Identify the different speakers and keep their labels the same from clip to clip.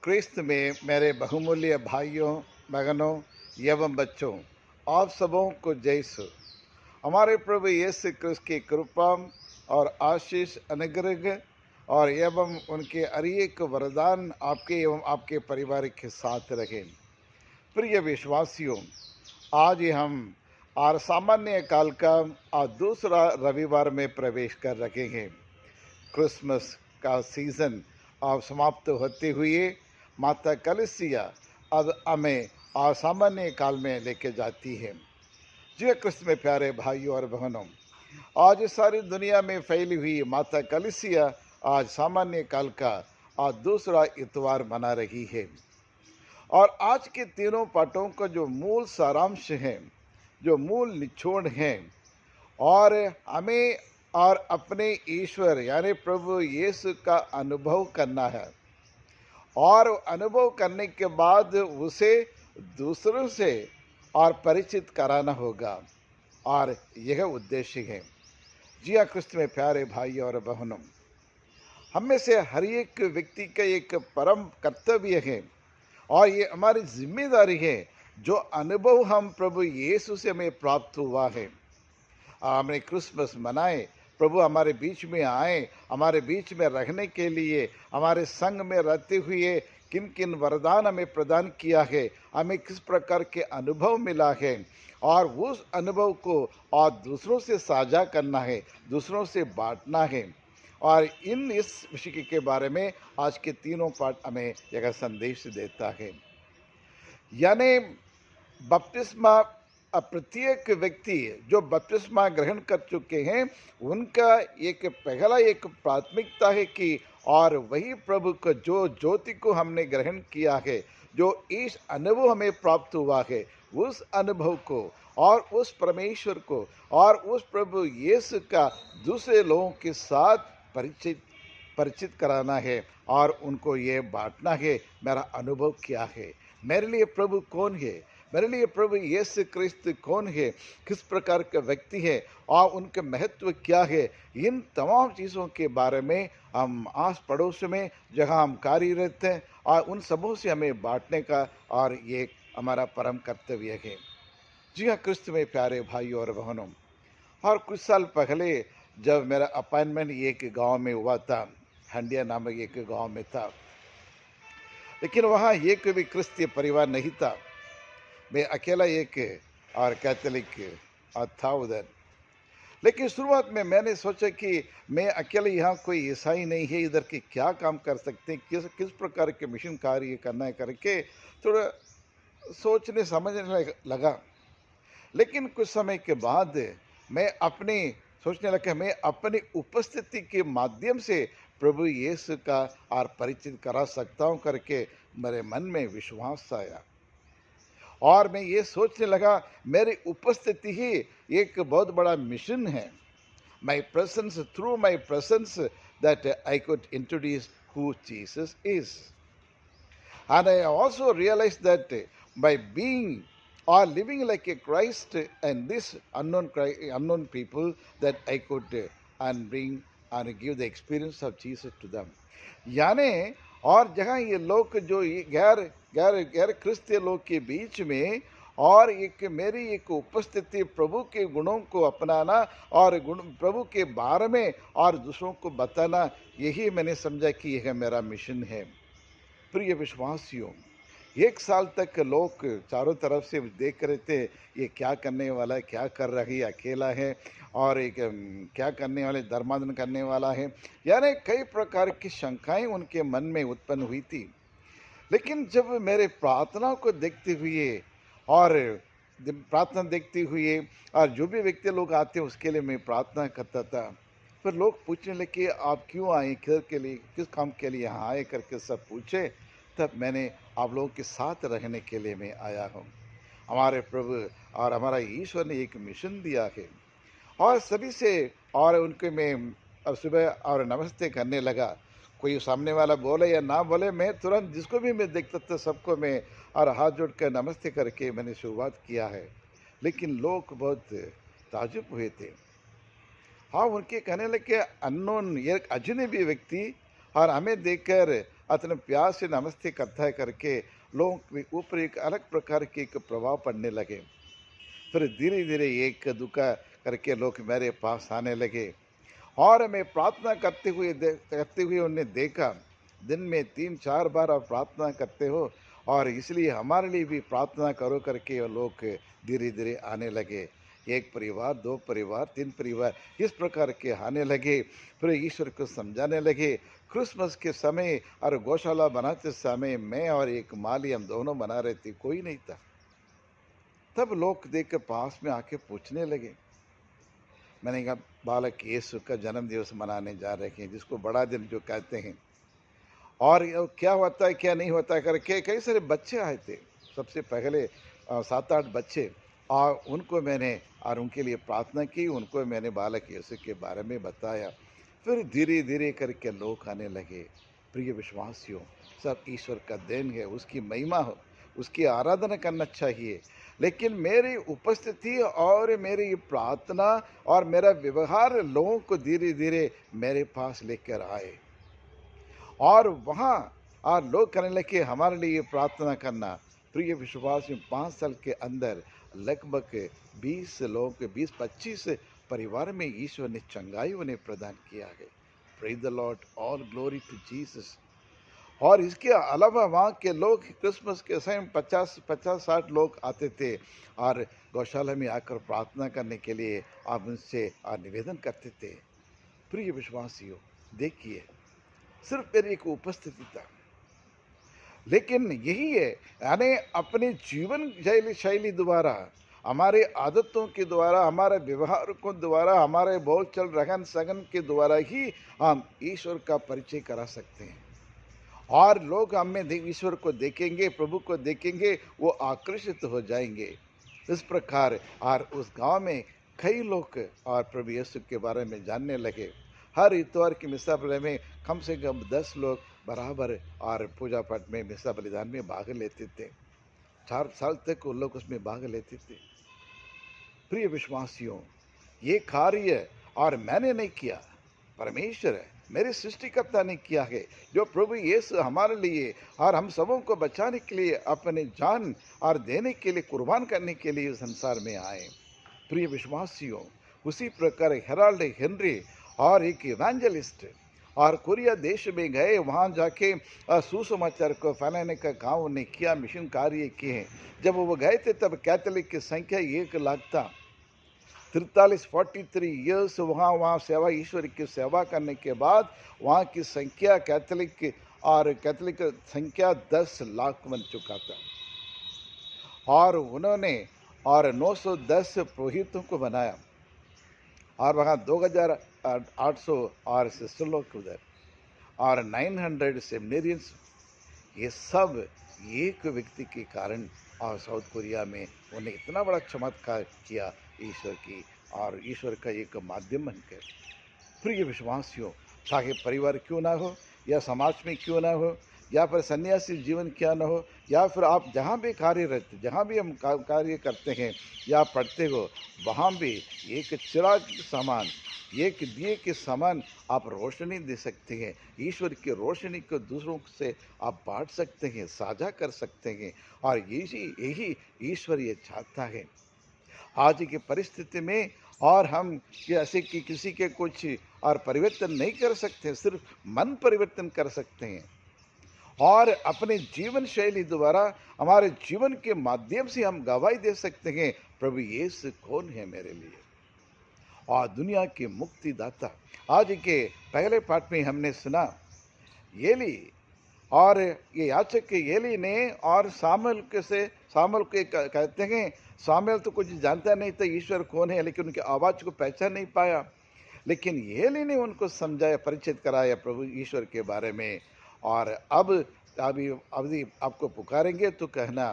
Speaker 1: क्रिस्त में मेरे बहुमूल्य भाइयों, बहनों एवं बच्चों, आप सबों को जय सु। हमारे प्रभु यीशु क्रिस्त की कृपा और आशीष अनुग्रह और एवं उनके अनेक वरदान आपके एवं आपके परिवार के साथ रहे। प्रिय विश्वासियों, आज हम और सामान्य काल का दूसरा रविवार में प्रवेश कर रहे हैं। क्रिसमस का सीजन अब समाप्त होते हुए माता कलीसिया अब हमें असामान्य काल में लेके जाती है। जी क्रिस्त में प्यारे भाइयों और बहनों, आज सारी दुनिया में फैली हुई माता कलीसिया आज सामान्य काल का आज दूसरा इतवार मना रही है। और आज के तीनों पाठों का जो मूल सारांश है, जो मूल निचोड़ है, और हमें और अपने ईश्वर यानी प्रभु यीशु का अनुभव करना है और अनुभव करने के बाद उसे दूसरों से और परिचित कराना होगा, और यह उद्देश्य है। जी हाँ क्रिस्त में प्यारे भाई और बहनों, हम में से हर एक व्यक्ति का एक परम कर्तव्य है और ये हमारी जिम्मेदारी है, जो अनुभव हम प्रभु यीशु से हमें प्राप्त हुआ है। हमने क्रिसमस मनाए, प्रभु हमारे बीच में आए, हमारे बीच में रहने के लिए, हमारे संग में रहते हुए किन किन वरदान हमें प्रदान किया है, हमें किस प्रकार के अनुभव मिला है, और उस अनुभव को और दूसरों से साझा करना है, दूसरों से बांटना है। और इस विषय के बारे में आज के तीनों पाठ हमें यह संदेश देता है। यानी बपतिस्मा, प्रत्येक व्यक्ति जो बपतिस्मा ग्रहण कर चुके हैं, उनका एक पहला एक प्राथमिकता है कि और वही प्रभु को जो ज्योति को हमने ग्रहण किया है, जो इस अनुभव हमें प्राप्त हुआ है, उस अनुभव को और उस परमेश्वर को और उस प्रभु यीशु का दूसरे लोगों के साथ परिचित परिचित कराना है और उनको ये बांटना है, मेरा अनुभव क्या है, मेरे लिए प्रभु कौन है, मेरे लिए प्रभु यीशु क्रिस्त कौन है, किस प्रकार का व्यक्ति है और उनका महत्व क्या है। इन तमाम चीज़ों के बारे में हम आस पड़ोस में जहाँ हम कार्यरत हैं और उन सबों से हमें बांटने का और ये हमारा परम कर्तव्य है। जी हाँ क्रिस्त में प्यारे भाई और बहनों, और कुछ साल पहले जब मेरा अपॉइंटमेंट एक गांव में हुआ था, हंडिया नामक एक गांव में था, लेकिन वहाँ एक भी क्रिस्तीय परिवार नहीं था। मैं अकेला एक और कैथोलिक था उधर। लेकिन शुरुआत में मैंने सोचा कि मैं अकेले यहाँ कोई ईसाई नहीं है, इधर के क्या काम कर सकते हैं, किस किस प्रकार के मिशन कार्य करना है करके थोड़ा सोचने समझने लगा। लेकिन कुछ समय के बाद मैं अपनी सोचने लगा, मैं अपनी उपस्थिति के माध्यम से प्रभु यीशु का और परिचित करा सकता हूँ करके मेरे मन में विश्वास आया। और मैं ये सोचने लगा, मेरी उपस्थिति ही एक बहुत बड़ा मिशन है। माई presence, through my presence that I could introduce who Jesus is. And I also realized that by being or living like a Christ and this unknown people, that I could and bring and give the experience of Jesus to them. यानी और जहाँ ये लोग जो ये गैर गैर गैर क्रिस्तीय लोग के बीच में और एक मेरी एक उपस्थिति, प्रभु के गुणों को अपनाना और गुण प्रभु के बारे में और दूसरों को बताना, यही मैंने समझा कि यह मेरा मिशन है। प्रिय विश्वासियों, एक साल तक लोग चारों तरफ से देख रहे थे, ये क्या करने वाला है, क्या कर रही है, अकेला है, और एक क्या करने वाले, धर्मांतरण करने वाला है, यानी कई प्रकार की शंकाएं उनके मन में उत्पन्न हुई थी। लेकिन जब मेरे प्रार्थना को देखते हुए और प्रार्थना देखते हुए और जो भी व्यक्ति लोग आते हैं उसके लिए मैं प्रार्थना करता था, फिर लोग पूछने लगे, आप क्यों आए, किधर के लिए, किस काम के लिए यहाँ आए करके सब पूछे। तब मैंने आप लोगों के साथ रहने के लिए मैं आया हूँ। हमारे प्रभु और हमारा ईश्वर ने एक मिशन दिया है और सभी से और उनके मैं अब सुबह और नमस्ते करने लगा। कोई सामने वाला बोले या ना बोले, मैं तुरंत जिसको भी मैं देखता था सबको मैं और हाथ जोड़ कर नमस्ते करके मैंने शुरुआत किया है। लेकिन लोग बहुत ताजुब हुए थे। हाँ, उनके कहने लगे, अननोन, एक अजनबी व्यक्ति और हमें देखकर अतने प्यार से नमस्ते करता है करके लोगों के ऊपर एक अलग प्रकार के एक प्रभाव पड़ने लगे। फिर धीरे धीरे एक दुका करके लोग मेरे पास आने लगे और मैं प्रार्थना करते हुए उन्हें देखा। दिन में 3-4 बार आप प्रार्थना करते हो और इसलिए हमारे लिए भी प्रार्थना करो करके वो लोग धीरे धीरे आने लगे। एक परिवार, 2 परिवार, 3 परिवार इस प्रकार के आने लगे। फिर ईश्वर को समझाने लगे। क्रिसमस के समय और गौशाला बनाते समय मैं और एक माली हम दोनों बना रहे थे, कोई नहीं था। तब लोग देख कर पास में आके पूछने लगे। मैंने कहा बालक यीशु का जन्म दिवस मनाने जा रहे हैं, जिसको बड़ा दिन जो कहते हैं। और ये क्या होता है क्या नहीं होता है करके कई सारे बच्चे आए थे। सबसे पहले 7-8 बच्चे, और उनको मैंने और उनके लिए प्रार्थना की, उनको मैंने बालक यीशु के बारे में बताया। फिर धीरे धीरे करके लोग आने लगे। प्रिय विश्वासियों, सब ईश्वर का देन है, उसकी महिमा हो, उसकी आराधना करना चाहिए। लेकिन मेरी उपस्थिति और मेरी प्रार्थना और मेरा व्यवहार लोगों को धीरे धीरे मेरे पास लेकर आए, और वहाँ और लोग करने लगे हमारे लिए प्रार्थना करना। प्रिय विश्वासियों, 5 साल के अंदर लगभग 20 लोग, 20-25 परिवार में ईश्वर ने चंगाई उन्हें प्रदान किया है। Praise the Lord, all glory to Jesus. और इसके अलावा वहाँ के लोग क्रिसमस के समय 50-60 लोग आते थे और गौशाला में आकर प्रार्थना करने के लिए आप उनसे निवेदन करते थे। प्रिय विश्वासियों, देखिए, सिर्फ मेरी एक उपस्थिति था, लेकिन यही है, यानी अपने जीवन शैली द्वारा, हमारे आदतों के द्वारा, हमारे व्यवहार को द्वारा, हमारे बोलचाल रहन सहन के द्वारा ही हम ईश्वर का परिचय करा सकते हैं। और लोग हमें ईश्वर को देखेंगे, प्रभु को देखेंगे, वो आकर्षित हो जाएंगे। इस प्रकार और उस गांव में कई लोग और प्रभु यीशु के बारे में जानने लगे। हर इतवार की मिसा बलि में कम से कम 10 लोग बराबर और पूजा पाठ में मिसा बलिदान में भाग लेते थे। 4 साल तक वो लोग उसमें भाग लेते थे। प्रिय विश्वासियों, ये कार्य और मैंने नहीं किया, परमेश्वर है, मेरे सृष्टिकर्ता ने किया है, जो प्रभु यीशु हमारे लिए और हम सबों को बचाने के लिए अपने जान और देने के लिए, कुर्बान करने के लिए संसार में आए। प्रिय विश्वासियों, उसी प्रकार हेराल्ड हेनरी और एक इवेंजलिस्ट और कोरिया देश में गए, वहाँ जाके सुसमाचार को फैलाने का काम उन्हें किया, मिशन कार्य किए। जब वो गए थे तब कैथोलिक की संख्या 1 लाख था। 43 ईयर्स वहाँ सेवा, ईश्वर की सेवा करने के बाद वहाँ की संख्या कैथोलिक संख्या 10 लाख बन चुका था। और उन्होंने और 910 पुरोहितों को बनाया, और वहाँ 2800 और सिस्टर लोग उधर, और 900 सेमिनेरियंस। ये सब एक व्यक्ति के कारण और साउथ कोरिया में उन्हें इतना बड़ा चमत्कार किया ईश्वर की, और ईश्वर का एक माध्यम बनकर। प्रिय विश्वासियों, चाहे परिवार क्यों ना हो, या समाज में क्यों ना हो, या फिर सन्यासी जीवन क्या ना हो, या फिर आप जहाँ भी कार्यरत, जहाँ भी हम कार्य करते हैं या पढ़ते हो, वहाँ भी एक चिराग के समान, एक दिए के समान आप रोशनी दे सकते हैं। ईश्वर की रोशनी को दूसरों से आप बांट सकते हैं, साझा कर सकते हैं, और यही ईश्वर ये चाहता है। आज की परिस्थिति में और हम ऐसे कि किसी के कुछ और परिवर्तन नहीं कर सकते, सिर्फ मन परिवर्तन कर सकते हैं, और अपने जीवन शैली द्वारा, हमारे जीवन के माध्यम से हम गवाही दे सकते हैं, प्रभु यीशु कौन है मेरे लिए, और दुनिया के मुक्तिदाता। आज के पहले पाठ में हमने सुना एली, और ये याचक एली ने और सामुएल के कहते हैं, सामुएल तो कुछ जानता नहीं था ईश्वर कौन है, लेकिन उनकी आवाज़ को पहचान नहीं पाया, लेकिन एली ने उनको समझाया, परिचित कराया प्रभु ईश्वर के बारे में। और अभी आपको पुकारेंगे तो कहना,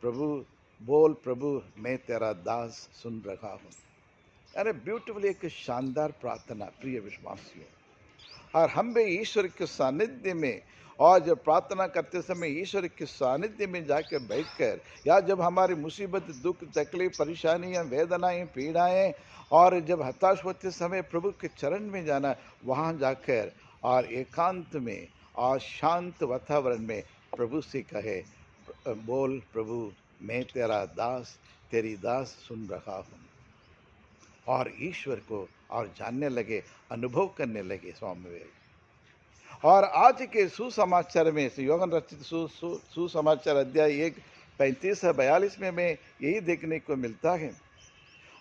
Speaker 1: प्रभु बोल, प्रभु मैं तेरा दास सुन रहा हूँ। अरे ब्यूटीफुल, एक शानदार प्रार्थना प्रिय विश्वासियों। और हम भी ईश्वर के सानिध्य में, और जब प्रार्थना करते समय ईश्वर के सानिध्य में जाकर बैठकर, या जब हमारी मुसीबत, दुख, तकलीफ, परेशानियां, वेदनाएं, पीड़ाएं, और जब हताश होते समय प्रभु के चरण में जाना, वहाँ जाकर और एकांत में और शांत वातावरण में प्रभु से कहे, बोल प्रभु, मैं तेरा दास, तेरी दास सुन रहा हूँ। और ईश्वर को और जानने लगे, अनुभव करने लगे स्वामी। और आज के सुसमाचार में योहन रचित सुसमाचार अध्याय 1:35-42 में यही देखने को मिलता है।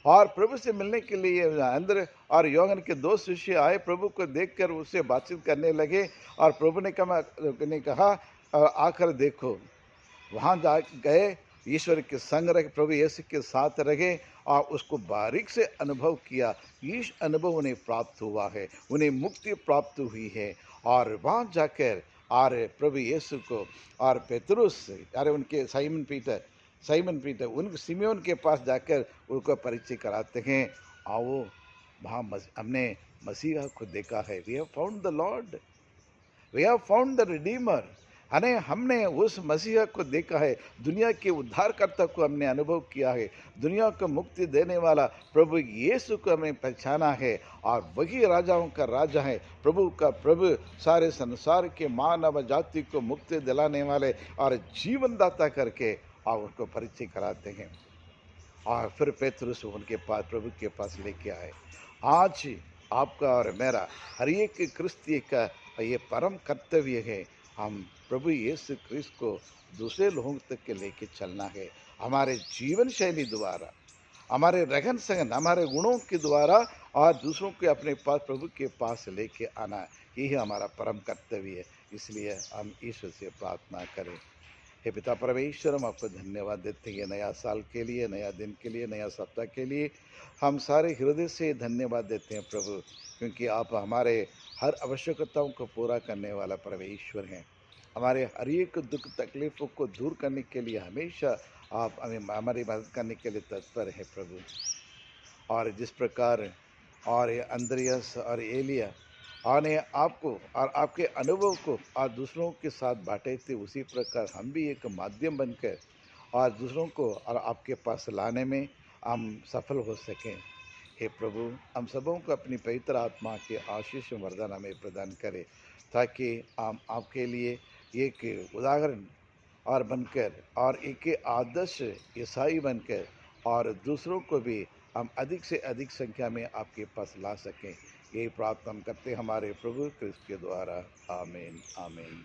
Speaker 1: और प्रभु से मिलने के लिए अंदर और योहन के 2 शिष्य आए, प्रभु को देखकर उससे बातचीत करने लगे। और प्रभु ने कहा आकर देखो। वहां जा गए, ईश्वर के संग रहे, प्रभु यीशु के साथ रहे और उसको बारीक से अनुभव किया। इस अनुभव उन्हें प्राप्त हुआ है, उन्हें मुक्ति प्राप्त हुई है। और वहां जाकर और प्रभु यीशु को और पेतरुस, अरे उनके साइमन पीटर उन सिमियोन के पास जाकर उनको परिचय कराते हैं। आओ, वहाँ हमने मसीहा को देखा है। We have found the Lord, we have found the redeemer. हमने उस मसीहा को देखा है, दुनिया के उद्धारकर्ता को हमने अनुभव किया है, दुनिया को मुक्ति देने वाला प्रभु यीशु को हमने पहचाना है। और वही राजाओं का राजा है, प्रभु का प्रभु, सारे संसार के मानव जाति को मुक्ति दिलाने वाले और जीवनदाता करके और उनको परिचय कराते हैं। और फिर पेतरुस उनके पास, प्रभु के पास लेके आए। आज आपका और मेरा हर एक क्रिस्ती का ये परम कर्तव्य है, हम प्रभु यीशु क्रिस्त को दूसरे लोगों तक के लेके चलना है। हमारे जीवन शैली द्वारा, हमारे रहन सहन, हमारे गुणों के द्वारा और दूसरों के अपने पास, प्रभु के पास लेके आना, यही हमारा परम कर्तव्य है। इसलिए हम ईश्वर से प्रार्थना करें। हे पिता परमेश्वर, हम आपको धन्यवाद देते हैं नया साल के लिए, नया दिन के लिए, नया सप्ताह के लिए। हम सारे हृदय से धन्यवाद देते हैं प्रभु, क्योंकि आप हमारे हर आवश्यकताओं को पूरा करने वाला परमेश्वर हैं। हमारे हर एक दुख तकलीफ़ों को दूर करने के लिए हमेशा आप हमारी मदद करने के लिए तत्पर हैं प्रभु। और जिस प्रकार और अंद्रियास और एलिया और ने आपको और आपके अनुभव को और दूसरों के साथ बांटे थे, उसी प्रकार हम भी एक माध्यम बनकर और दूसरों को और आपके पास लाने में हम सफल हो सकें। हे प्रभु, हम सबों को अपनी पवित्र आत्मा के आशीष वरदान हमें प्रदान करें, ताकि हम आपके लिए एक उदाहरण और बनकर और एक आदर्श ईसाई बनकर और दूसरों को भी हम अधिक से अधिक संख्या में आपके पास ला सकें। यही प्रार्थना हम करते हैं हमारे प्रभु क्रिस्त के द्वारा। आमीन, आमीन।